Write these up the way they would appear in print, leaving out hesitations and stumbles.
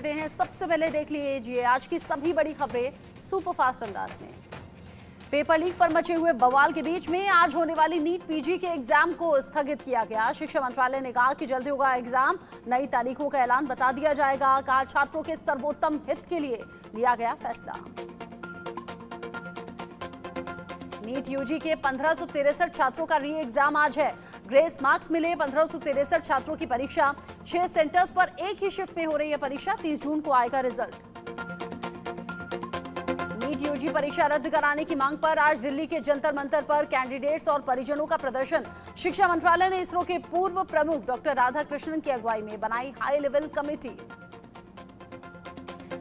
देते हैं। सबसे पहले देख लीजिए आज की सभी बड़ी खबरें सुपरफास्ट अंदाज में। पेपर लीक पर मचे हुए बवाल के बीच में आज होने वाली नीट पीजी के एग्जाम को स्थगित किया गया। शिक्षा मंत्रालय ने कहा कि जल्दी होगा एग्जाम, नई तारीखों का ऐलान बता दिया जाएगा। कहा छात्रों के सर्वोत्तम हित के लिए लिया गया फैसला। नीट यूजी के 1563 छात्रों का री एग्जाम आज है। ग्रेस मार्क्स मिले 1563 छात्रों की परीक्षा। 6 सेंटर्स पर एक ही शिफ्ट में हो रही है परीक्षा। 30 जून को आएगा रिजल्ट। नीट यूजी परीक्षा रद्द कराने की मांग पर आज दिल्ली के जंतर मंतर पर कैंडिडेट्स और परिजनों का प्रदर्शन। शिक्षा मंत्रालय ने इसरो के पूर्व प्रमुख डॉक्टर राधाकृष्णन की अगुवाई में बनाई high level committee.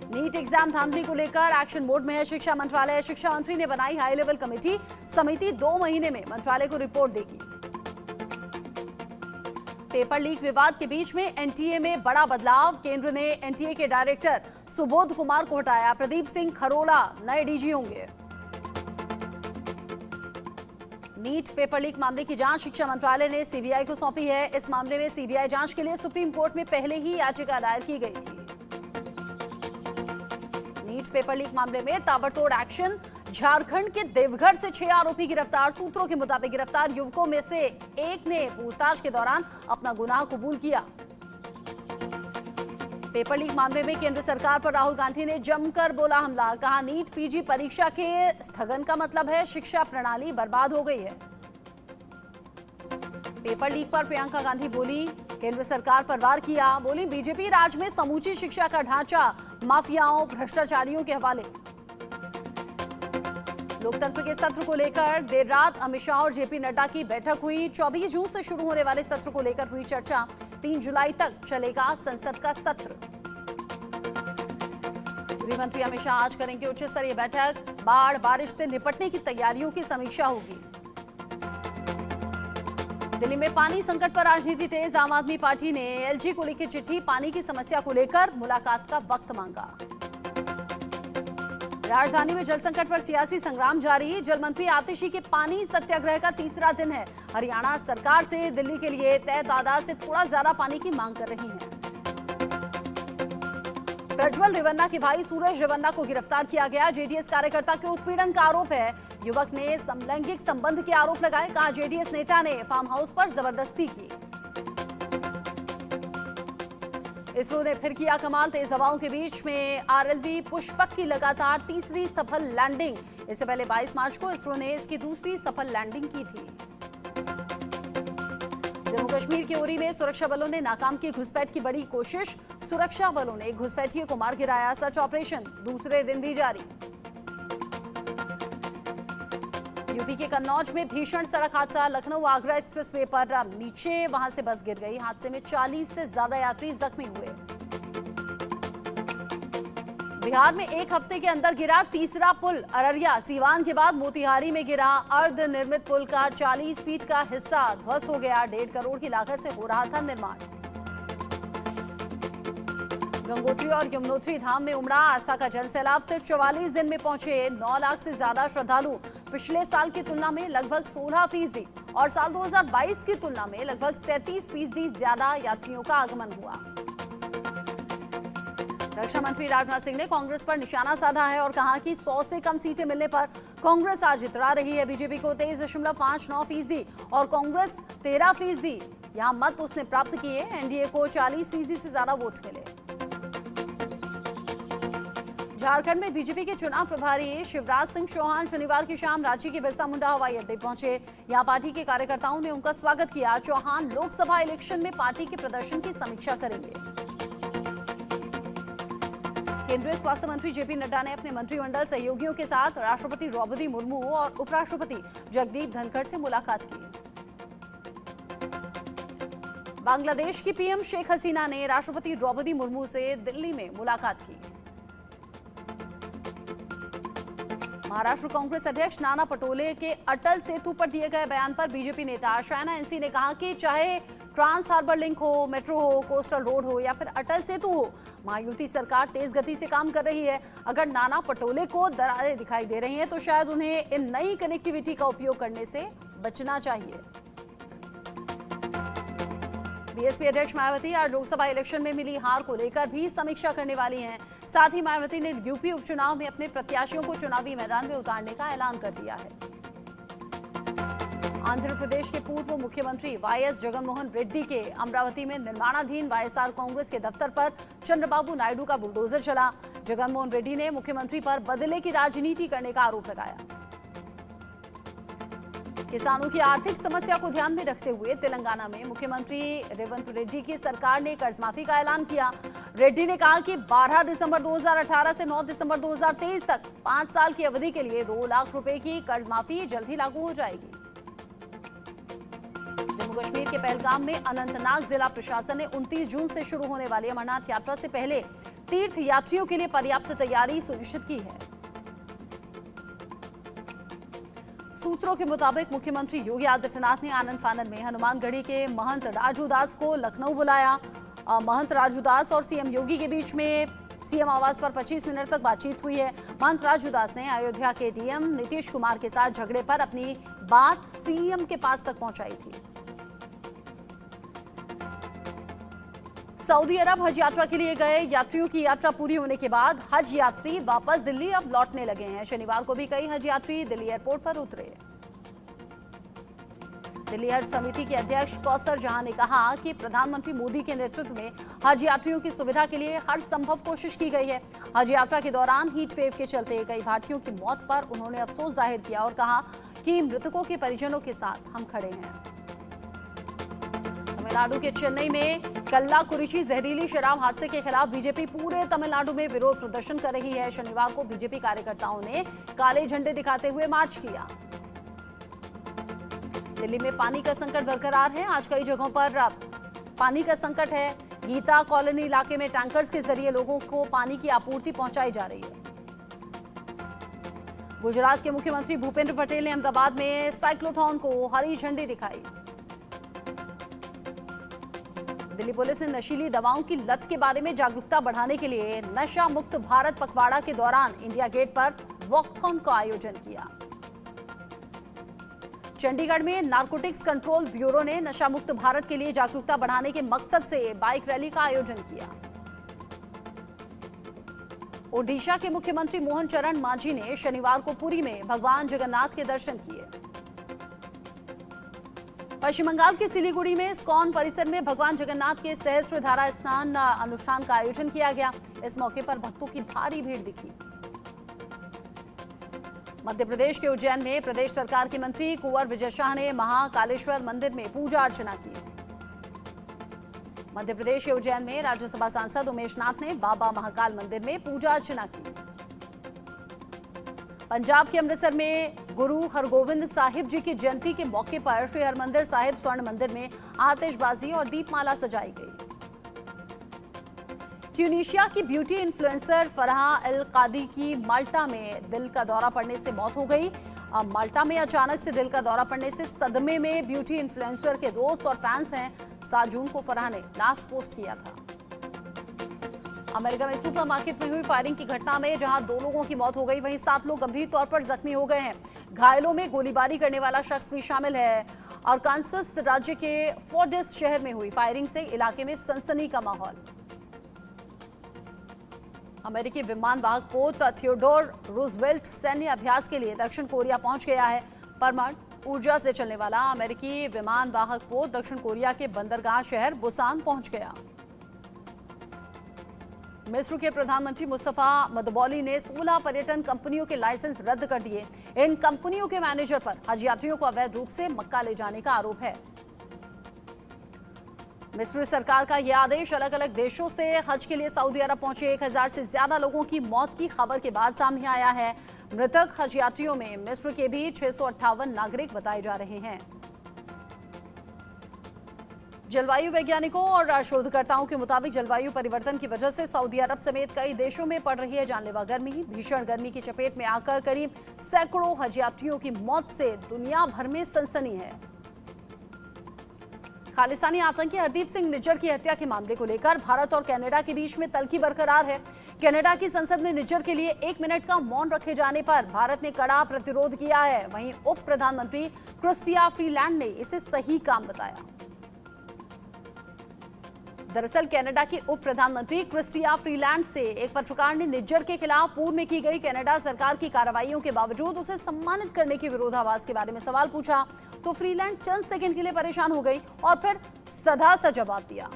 NEET exam धांधली को लेकर एक्शन मोड में है शिक्षा मंत्रालय। शिक्षा मंत्री ने बनाई हाई लेवल कमेटी। समिति 2 महीने में मंत्रालय को रिपोर्ट देगी। पेपर लीक विवाद के बीच में एनटीए में बड़ा बदलाव। केंद्र ने एनटीए के डायरेक्टर सुबोध कुमार को हटाया। प्रदीप सिंह खरोला नए डीजी होंगे। नीट पेपर लीक मामले की जांच शिक्षा मंत्रालय ने सीबीआई को सौंपी है। इस मामले में सीबीआई जांच के लिए सुप्रीम कोर्ट में पहले ही याचिका दायर की गई थी। नीट पेपर लीक मामले में ताबड़तोड़ एक्शन। झारखंड के देवघर से 6 आरोपी गिरफ्तार। सूत्रों के मुताबिक गिरफ्तार युवकों में से एक ने पूछताछ के दौरान अपना गुनाह कबूल किया। पेपर लीक मामले में केंद्र सरकार पर राहुल गांधी ने जमकर बोला हमला। कहा नीट पीजी परीक्षा के स्थगन का मतलब है शिक्षा प्रणाली बर्बाद हो गई है। पेपर लीक पर प्रियंका गांधी बोली केंद्र सरकार पर वार किया। बोली बीजेपी राज में समूची शिक्षा का ढांचा माफियाओं भ्रष्टाचारियों के हवाले। लोकतंत्र के सत्र को लेकर देर रात अमित शाह और जेपी नड्डा की बैठक हुई। 24 जून से शुरू होने वाले सत्र को लेकर हुई चर्चा। 3 जुलाई तक चलेगा संसद का सत्र। गृह मंत्री अमित शाह आज करेंगे उच्च स्तरीय बैठक। बाढ़ बारिश से निपटने की तैयारियों की समीक्षा होगी। दिल्ली में पानी संकट पर राजनीति तेज। आम आदमी पार्टी ने एलजी को लिखी चिट्ठी। पानी की समस्या को लेकर मुलाकात का वक्त मांगा। राजधानी में जल संकट पर सियासी संग्राम जारी। जल मंत्री आतिशी के पानी सत्याग्रह का तीसरा दिन है। हरियाणा सरकार से दिल्ली के लिए तय तादाद से थोड़ा ज्यादा पानी की मांग कर रही है। प्रज्वल रेवन्ना के भाई सूरज रेवन्ना को गिरफ्तार किया गया। जेडीएस कार्यकर्ता के उत्पीड़न का आरोप है। युवक ने समलैंगिक संबंध के आरोप लगाए। कहा जेडीएस नेता ने फार्म हाउस पर जबरदस्ती की। इसरो ने फिर किया कमाल। तेज हवाओं के बीच में आरएलवी पुष्पक की लगातार तीसरी सफल लैंडिंग। इससे पहले 22 मार्च को इसरो ने इसकी दूसरी सफल लैंडिंग की थी। जम्मू कश्मीर के उरी में सुरक्षा बलों ने नाकाम की घुसपैठ की बड़ी कोशिश। सुरक्षा बलों ने घुसपैठियों को मार गिराया। सर्च ऑपरेशन दूसरे दिन भी जारी। यूपी के कन्नौज में भीषण सड़क हादसा। लखनऊ आगरा एक्सप्रेसवे पर नीचे वहां से बस गिर गई। हादसे में 40 से ज्यादा यात्री जख्मी हुए। बिहार में एक हफ्ते के अंदर गिरा तीसरा पुल। अररिया सीवान के बाद मोतिहारी में गिरा अर्ध निर्मित पुल का 40 फीट का हिस्सा ध्वस्त हो गया। 1.5 करोड़ की लागत से हो रहा था निर्माण। गंगोत्री और यमुनोत्री धाम में उमड़ा आस्था का जनसैलाब। सिर्फ 44 दिन में पहुंचे 9 लाख से ज्यादा श्रद्धालु। पिछले साल की तुलना में लगभग 16% और साल 2022 की तुलना में लगभग 37% ज्यादा यात्रियों का आगमन हुआ। रक्षा मंत्री राजनाथ सिंह ने कांग्रेस पर निशाना साधा है और कहा कि 100 से कम सीटें मिलने पर कांग्रेस आज इतरा रही है। बीजेपी को 23.59% और कांग्रेस 13%। यहां मत उसने प्राप्त किए। एनडीए को 40% से ज्यादा वोट मिले। झारखंड में बीजेपी के चुनाव प्रभारी शिवराज सिंह चौहान शनिवार की शाम रांची के बिरसा मुंडा हवाई अड्डे पहुंचे। यहां पार्टी के कार्यकर्ताओं ने उनका स्वागत किया। चौहान लोकसभा इलेक्शन में पार्टी के प्रदर्शन की समीक्षा करेंगे। केंद्रीय स्वास्थ्य मंत्री जेपी नड्डा ने अपने मंत्रिमंडल सहयोगियों के साथ राष्ट्रपति द्रौपदी मुर्मू और उपराष्ट्रपति जगदीप धनखड़ से मुलाकात की। बांग्लादेश की पीएम शेख हसीना ने राष्ट्रपति द्रौपदी मुर्मू से दिल्ली में मुलाकात की। महाराष्ट्र कांग्रेस अध्यक्ष नाना पटोले के अटल सेतु पर दिए गए बयान पर बीजेपी नेता शायना एनसी ने कहा कि चाहे ट्रांस हार्बर लिंक हो, मेट्रो हो, कोस्टल रोड हो या फिर अटल सेतु हो, महायुति सरकार तेज गति से काम कर रही है। अगर नाना पटोले को दरारें दिखाई दे रही हैं तो शायद उन्हें इन नई कनेक्टिविटी का उपयोग करने से बचना चाहिए। बीएसपी अध्यक्ष मायावती आज लोकसभा इलेक्शन में मिली हार को लेकर भी समीक्षा करने वाली हैं। साथ ही मायावती ने यूपी उपचुनाव में अपने प्रत्याशियों को चुनावी मैदान में उतारने का ऐलान कर दिया है। आंध्र प्रदेश के पूर्व मुख्यमंत्री वाईएस जगनमोहन रेड्डी के अमरावती में निर्माणाधीन वाईएसआर कांग्रेस के दफ्तर पर चंद्रबाबू नायडू का बुलडोजर चला। जगनमोहन रेड्डी ने मुख्यमंत्री पर बदले की राजनीति करने का आरोप लगाया। किसानों की आर्थिक समस्या को ध्यान में रखते हुए तेलंगाना में मुख्यमंत्री रेवंत रेड्डी की सरकार ने कर्ज माफी का ऐलान किया। रेड्डी ने कहा कि 12 दिसंबर 2018 से 9 दिसंबर 2023 तक 5 साल की अवधि के लिए 2 लाख रुपए की कर्ज माफी जल्द ही लागू हो जाएगी। जम्मू कश्मीर के पहलगाम में अनंतनाग जिला प्रशासन ने 29 जून से शुरू होने वाली अमरनाथ यात्रा से पहले तीर्थ यात्रियों के लिए पर्याप्त तैयारी सुनिश्चित की है। सूत्रों के मुताबिक मुख्यमंत्री योगी आदित्यनाथ ने आनंद फानन में हनुमानगढ़ी के महंत राजू दास को लखनऊ बुलाया। महंत राजू दास और सीएम योगी के बीच में सीएम आवास पर 25 मिनट तक बातचीत हुई है। महंत राजू दास ने अयोध्या के डीएम नीतीश कुमार के साथ झगड़े पर अपनी बात सीएम के पास तक पहुंचाई थी। सऊदी अरब हज यात्रा के लिए गए यात्रियों की यात्रा पूरी होने के बाद हज यात्री वापस दिल्ली अब लौटने लगे हैं। शनिवार को भी कई हज यात्री दिल्ली एयरपोर्ट पर उतरे। दिल्ली हज समिति के अध्यक्ष कौसर जहां ने कहा कि प्रधानमंत्री मोदी के नेतृत्व में हज यात्रियों की सुविधा के लिए हर संभव कोशिश की गई है। हज यात्रा के दौरान हीट वेव के चलते कई भारतीयों की मौत पर उन्होंने अफसोस जाहिर किया और कहा कि मृतकों के परिजनों के साथ हम खड़े हैं। तमिलनाडु के चेन्नई में कल्लाकुरिची जहरीली शराब हादसे के खिलाफ बीजेपी पूरे तमिलनाडु में विरोध प्रदर्शन कर रही है। शनिवार को बीजेपी कार्यकर्ताओं ने काले झंडे दिखाते हुए मार्च किया। दिल्ली में पानी का संकट बरकरार है। आज कई जगहों पर पानी का संकट है। गीता कॉलोनी इलाके में टैंकर्स के जरिए लोगों को पानी की आपूर्ति पहुंचाई जा रही है। गुजरात के मुख्यमंत्री भूपेंद्र पटेल ने अहमदाबाद में साइक्लोथॉन को हरी झंडी दिखाई। दिल्ली पुलिस ने नशीली दवाओं की लत के बारे में जागरूकता बढ़ाने के लिए नशा मुक्त भारत पखवाड़ा के दौरान इंडिया गेट पर वॉकथॉन का आयोजन किया। चंडीगढ़ में नारकोटिक्स कंट्रोल ब्यूरो ने नशा मुक्त भारत के लिए जागरूकता बढ़ाने के मकसद से बाइक रैली का आयोजन किया। ओडिशा के मुख्यमंत्री मोहन चरण मांझी ने शनिवार को पुरी में भगवान जगन्नाथ के दर्शन किए। पश्चिम बंगाल के सिलीगुड़ी में इस्कॉन परिसर में भगवान जगन्नाथ के सहस्त्रधारा स्नान अनुष्ठान का आयोजन किया गया। इस मौके पर भक्तों की भारी भीड़ दिखी। मध्य प्रदेश के उज्जैन में प्रदेश सरकार के मंत्री कुंवर विजय शाह ने महाकालेश्वर मंदिर में पूजा अर्चना की। मध्य प्रदेश के उज्जैन में राज्यसभा सांसद उमेश नाथ ने बाबा महाकाल मंदिर में पूजा अर्चना की। पंजाब के अमृतसर में गुरु हरगोविंद साहिब जी की जयंती के मौके पर श्री हरमंदिर साहिब स्वर्ण मंदिर में आतिशबाजी और दीपमाला सजाई गई। ट्यूनीशिया की ब्यूटी इन्फ्लुएंसर फरहा अल कादी की माल्टा में दिल का दौरा पड़ने से मौत हो गई। माल्टा में अचानक से दिल का दौरा पड़ने से सदमे में ब्यूटी इन्फ्लुएंसर के दोस्त और फैंस हैं। 7 जून को फरहा ने लास्ट पोस्ट किया था। अमेरिका में सुपरमार्केट में हुई फायरिंग की घटना में जहां 2 लोगों की मौत हो गई, वहीं 7 लोग गंभीर तौर पर जख्मी हो गए हैं। घायलों में गोलीबारी करने वाला शख्स भी शामिल है। अरकानसास राज्य के फोर्डिस शहर में हुई फायरिंग से इलाके में सनसनी का माहौल। अमेरिकी विमान वाहक पोत थियोडोर रूजवेल्ट सैन्य अभ्यास के लिए दक्षिण कोरिया पहुंच गया है। परमाणु ऊर्जा से चलने वाला अमेरिकी विमान वाहक पोत दक्षिण कोरिया के बंदरगाह शहर बुसान पहुंच गया। मिस्र के प्रधानमंत्री मुस्तफा मदबौली ने 16 पर्यटन कंपनियों के लाइसेंस रद्द कर दिए। इन कंपनियों के मैनेजर पर हज यात्रियों को अवैध रूप से मक्का ले जाने का आरोप है। मिस्र सरकार का यह आदेश अलग अलग देशों से हज के लिए सऊदी अरब पहुंचे 1000 से ज्यादा लोगों की मौत की खबर के बाद सामने आया है। मृतक हज यात्रियों में मिस्र के भी 658 नागरिक बताए जा रहे हैं। जलवायु वैज्ञानिकों और शोधकर्ताओं के मुताबिक जलवायु परिवर्तन की वजह से सऊदी अरब समेत कई देशों में पड़ रही है जानलेवा गर्मी। भीषण गर्मी की चपेट में आकर करीब सैकड़ों हज यात्रियों की मौत से दुनिया भर में सनसनी है। खालिस्तानी आतंकी हरदीप सिंह निज्जर की हत्या के मामले को लेकर भारत और कनाडा के बीच में तल्खी बरकरार है। कनाडा की संसद में निज्जर के लिए 1 मिनट का मौन रखे जाने पर भारत ने कड़ा प्रतिरोध किया है। वहीं उप प्रधानमंत्री क्रिस्टिया फ्रीलैंड ने इसे सही काम बताया। दरअसल कनाडा की उप प्रधानमंत्री क्रिस्टिया फ्रीलैंड से एक पत्रकार ने निज्जर के खिलाफ पूर्व में की गई कनाडा सरकार की कार्रवाइयों के बावजूद उसे सम्मानित करने के विरोधाभास के बारे में सवाल पूछा तो फ्रीलैंड चंद सेकंड के लिए परेशान हो गई और फिर सधा सा जवाब दिया।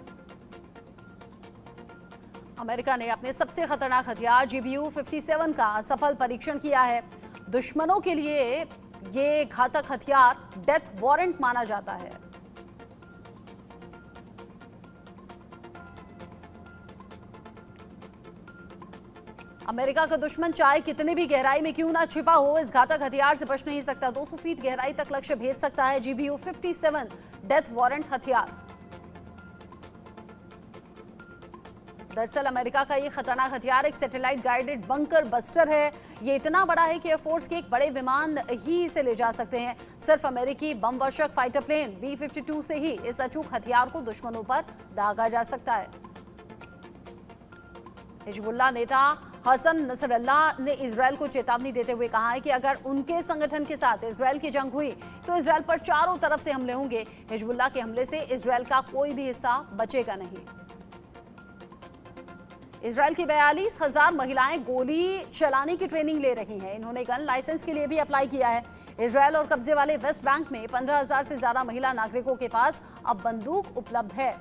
अमेरिका ने अपने सबसे खतरनाक हथियार GBU-57 का सफल परीक्षण किया है। दुश्मनों के लिए ये घातक हथियार डेथ वारंट माना जाता है। अमेरिका का दुश्मन चाहे कितनी भी गहराई में क्यों ना छिपा हो, इस घातक हथियार से बच नहीं सकता। 200 फीट गहराई तक लक्ष्य भेद सकता है GBU-57 डेथ वारंट हथियार। दरअसल अमेरिका का ये खतरनाक हथियार एक सैटेलाइट गाइडेड बंकर बस्टर है। ये इतना बड़ा है कि एयरफोर्स के एक बड़े विमान ही इसे ले जा सकते हैं। सिर्फ अमेरिकी बम वर्षक फाइटर प्लेन B-52 से ही इस अचूक हथियार को दुश्मनों पर दागा जा सकता है। हिजबुल्लाह नेता हसन नसरल्लाह ने इजरायल को चेतावनी देते हुए कहा है कि अगर उनके संगठन के साथ इजरायल की जंग हुई तो इजरायल पर चारों तरफ से हमले होंगे। हिजबुल्लाह के हमले से इजरायल का कोई भी हिस्सा बचेगा नहीं। इजरायल की 42,000 महिलाएं गोली चलाने की ट्रेनिंग ले रही हैं। इन्होंने गन लाइसेंस के लिए भी अप्लाई किया है। इजरायल और कब्जे वाले वेस्ट बैंक में 15,000 से ज्यादा महिला नागरिकों के पास अब बंदूक उपलब्ध है।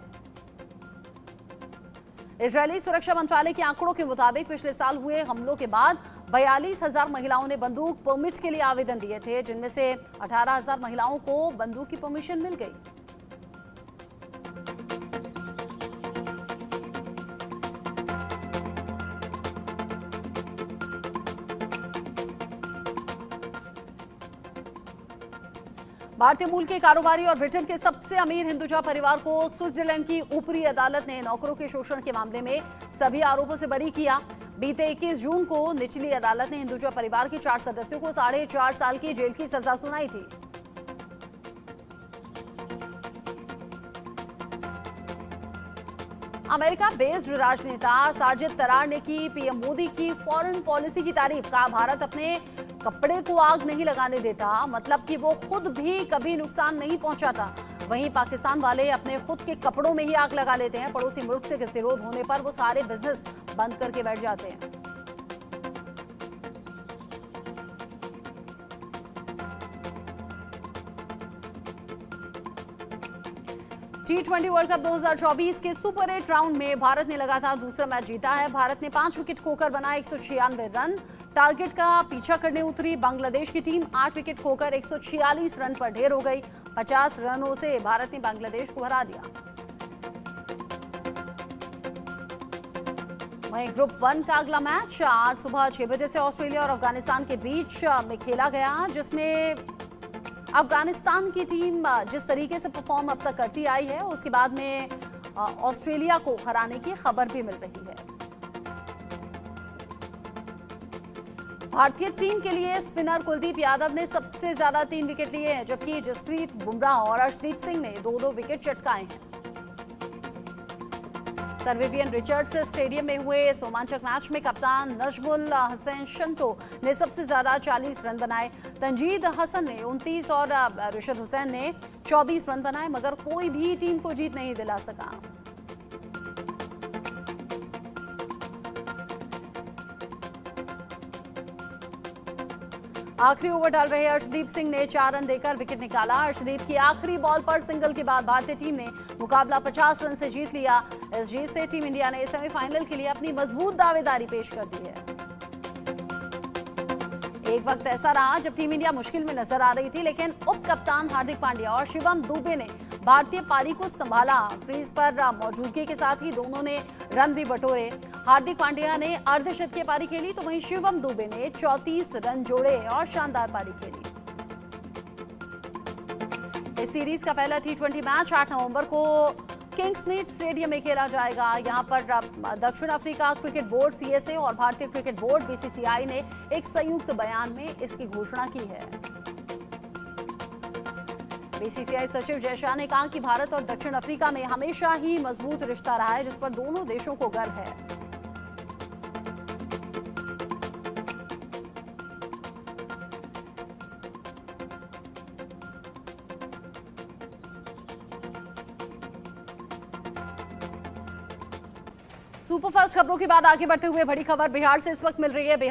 इजरायली सुरक्षा मंत्रालय के आंकड़ों के मुताबिक पिछले साल हुए हमलों के बाद 42,000 महिलाओं ने बंदूक परमिट के लिए आवेदन दिए थे, जिनमें से 18,000 महिलाओं को बंदूक की परमिशन मिल गई। भारतीय मूल के कारोबारी और ब्रिटेन के सबसे अमीर हिंदुजा परिवार को स्विट्जरलैंड की ऊपरी अदालत ने नौकरों के शोषण के मामले में सभी आरोपों से बरी किया। बीते 21 जून को निचली अदालत ने हिंदुजा परिवार के 4 सदस्यों को 4.5 साल की जेल की सजा सुनाई थी। अमेरिका बेस्ड राजनेता साजिद तरार ने की पीएम मोदी की फॉरेन पॉलिसी की तारीफ। कहा, भारत अपने कपड़े को आग नहीं लगाने देता, मतलब कि वो खुद भी कभी नुकसान नहीं पहुंचाता। वहीं पाकिस्तान वाले अपने खुद के कपड़ों में ही आग लगा लेते हैं। पड़ोसी मुल्क से गतिरोध होने पर वो सारे बिजनेस बंद करके बैठ जाते हैं। T20 वर्ल्ड कप 2024 के सुपर 8 राउंड में भारत ने लगातार दूसरा मैच जीता है। भारत ने 5 विकेट खोकर बनाए 196 रन। टारगेट का पीछा करने उतरी बांग्लादेश की टीम 8 विकेट खोकर 146 रन पर ढेर हो गई। 50 रनों से भारत ने बांग्लादेश को हरा दिया। वहीं ग्रुप 1 का अगला मैच आज सुबह 6 बजे से ऑस्ट्रेलिया और अफगानिस्तान के बीच में खेला गया, जिसमें अफगानिस्तान की टीम जिस तरीके से परफॉर्म अब तक करती आई है, उसके बाद में ऑस्ट्रेलिया को हराने की खबर भी मिल रही है। भारतीय टीम के लिए स्पिनर कुलदीप यादव ने सबसे ज्यादा 3 विकेट लिए हैं, जबकि जसप्रीत बुमराह और अर्शदीप सिंह ने 2-2 विकेट चटकाए हैं। सर विवियन रिचर्ड्स स्टेडियम में हुए इस रोमांचक मैच में कप्तान नजमुल हसन शंटो ने सबसे ज्यादा 40 रन बनाए। तंजीद हसन ने 29 और रिशद हुसैन ने 24 रन बनाए, मगर कोई भी टीम को जीत नहीं दिला सका। आखिरी ओवर डाल रहे अर्शदीप सिंह ने 4 रन देकर विकेट निकाला। अर्शदीप की आखिरी बॉल पर सिंगल के बाद भारतीय टीम ने मुकाबला 50 रन से जीत लिया। इस जीत से टीम इंडिया ने सेमीफाइनल के लिए अपनी मजबूत दावेदारी पेश कर दी है। एक वक्त ऐसा रहा जब टीम इंडिया मुश्किल में नजर आ रही थी, लेकिन उप कप्तान हार्दिक पांड्या और शिवम दुबे ने भारतीय पारी को संभाला। क्रीज पर मौजूदगी के साथ ही दोनों ने रन भी बटोरे। हार्दिक पांड्या ने अर्धशतकीय पारी खेली, तो वहीं शिवम दुबे ने 34 रन जोड़े और शानदार पारी खेली। इस सीरीज का पहला T20 मैच 8 नवंबर को किंग्समीड स्टेडियम में खेला जाएगा। यहां पर दक्षिण अफ्रीका क्रिकेट बोर्ड CSA और भारतीय क्रिकेट बोर्ड BCCI ने एक संयुक्त बयान में इसकी घोषणा की है। BCCI सचिव जय शाह ने कहा कि भारत और दक्षिण अफ्रीका में हमेशा ही मजबूत रिश्ता रहा है, जिस पर दोनों देशों को गर्व है। सुपरफास्ट खबरों के बाद आगे बढ़ते हुए बड़ी खबर बिहार से इस वक्त मिल रही है। बिहार